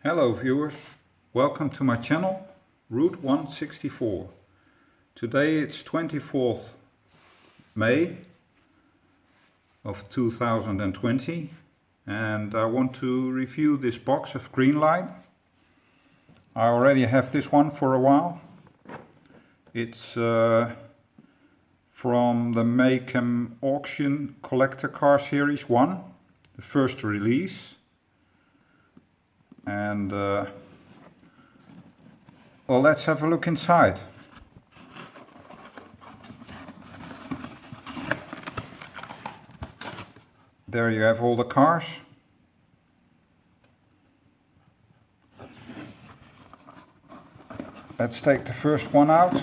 Hello viewers, welcome to my channel Route 164. Today it's 24th May of 2020 and I want to review this box of Greenlight. I already have this one for a while. It's from the Mecum auction collector car series 1, the first release. And well, let's have a look inside. There you have all the cars. Let's take the first one out.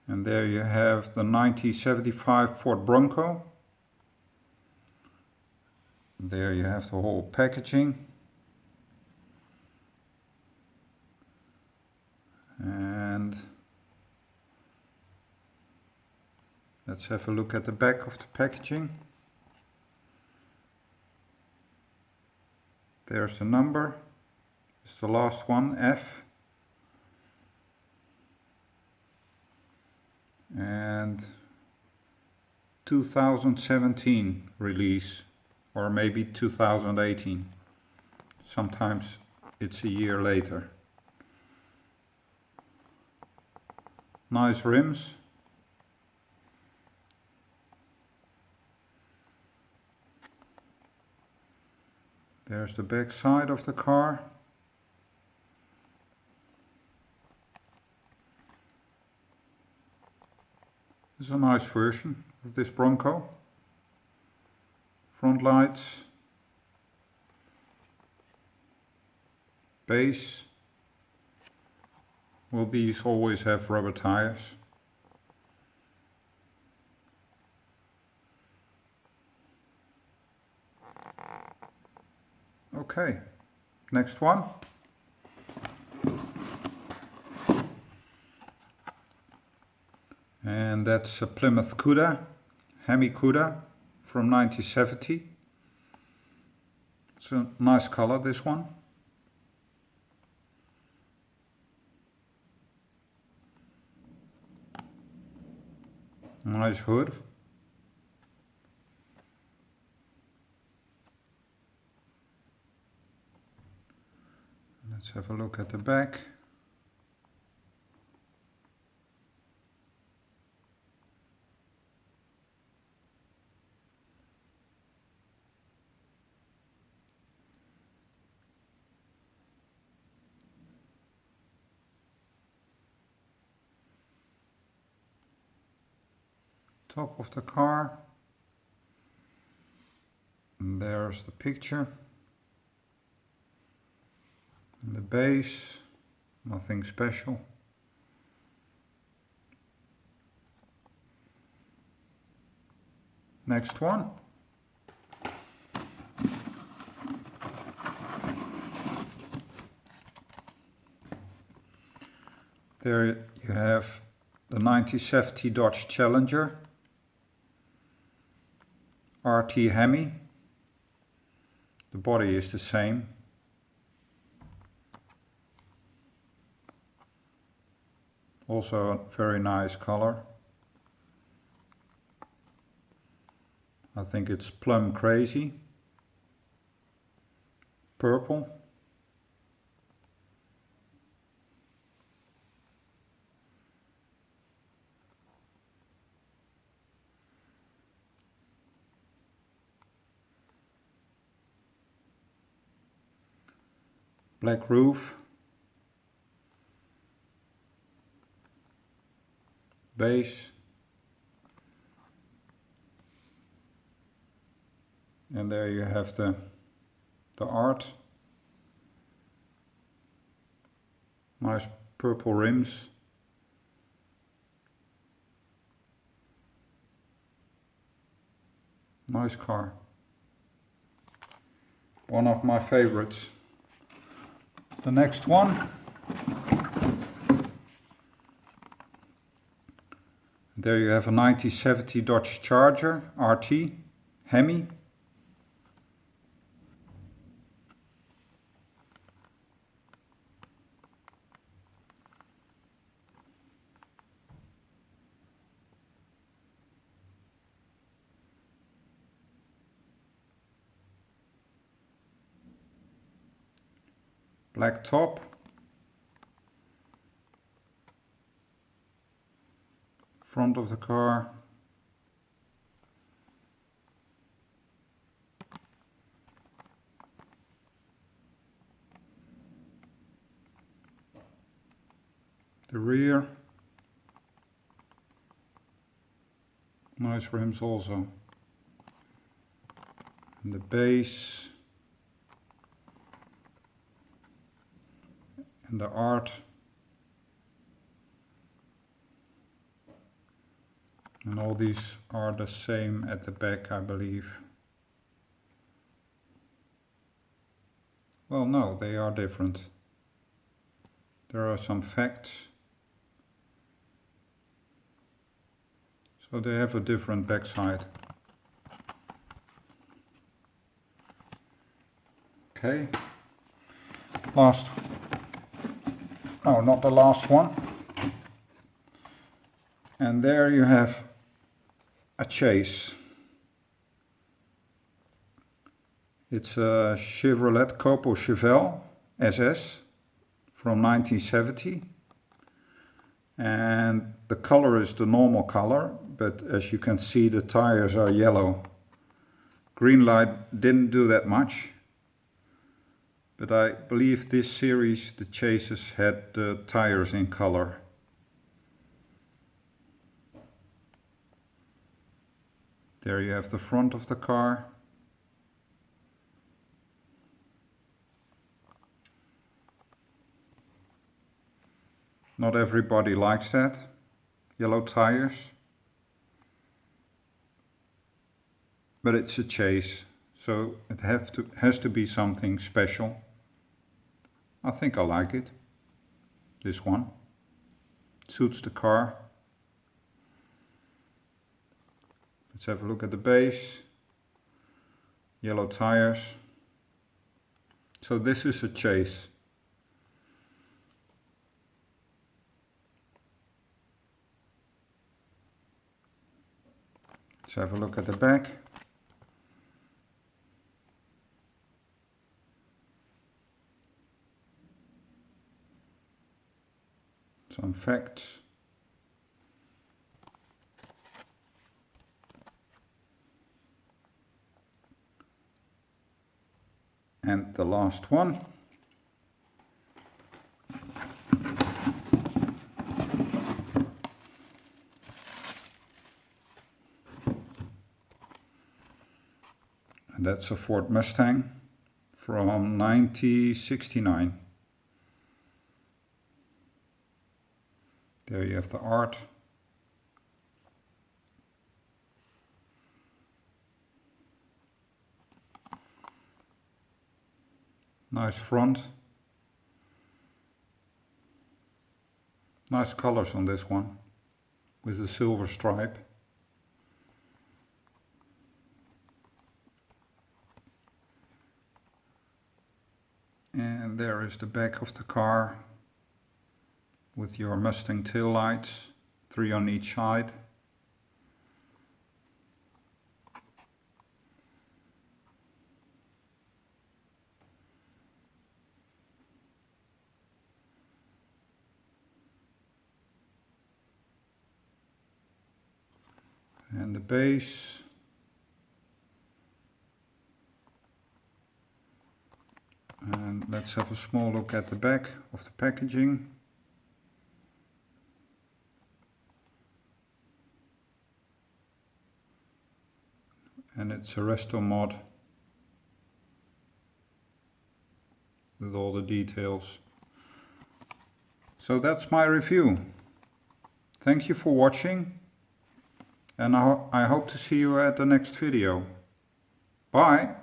And there you have the 1975 Ford Bronco. There you have the whole packaging. And let's have a look at the back of the packaging. There's the number. It's the last one, F. And 2017 release. Or maybe 2018. Sometimes it's a year later. Nice rims. There's the back side of the car. This is a nice version of this Bronco. Front lights, base. Well, these always have rubber tires. Okay, next one. And that's a Plymouth Cuda, Hemi Cuda. From 1970. It's a nice color, this one. Nice hood. Let's have a look at the back. Top of the car, and there's the picture, and the base, nothing special. Next one. There you have the 1970 Dodge Challenger RT Hemi. The body is the same. Also a very nice color. I think it's plum crazy. Purple. Black roof, base, and there you have the art. Nice purple rims. Nice car. One of my favorites. The next one. There you have a 1970 Dodge Charger RT Hemi. black top. Front of the car. The rear. Nice rims also. And the base. And the art. And all these are the same at the back, I believe. Well, no, they are different. There are some facts. So they have a different backside. Okay. Last. No, not the last one. And there you have a chase. It's a Chevrolet Copo Chevelle SS from 1970. And the color is the normal color, but as you can see the tires are yellow. Greenlight didn't do that much. But I believe this series, the chases, had the tires in color. There you have the front of the car. Not everybody likes that. Yellow tires. But it's a chase, so it has to be something special. I think I like it. This one. Suits the car. Let's have a look at the base. Yellow tires. So this is a chase. Let's have a look at the back. Some facts. And the last one. And that's a Ford Mustang from 1969. There you have the art. Nice front. Nice colors on this one with the silver stripe. And there is the back of the car with your Mustang tail lights, 3 on each side. And the base. And let's have a small look at the back of the packaging. And it's a resto mod with all the details. So that's my review. Thank you for watching, and I hope to see you at the next video. Bye!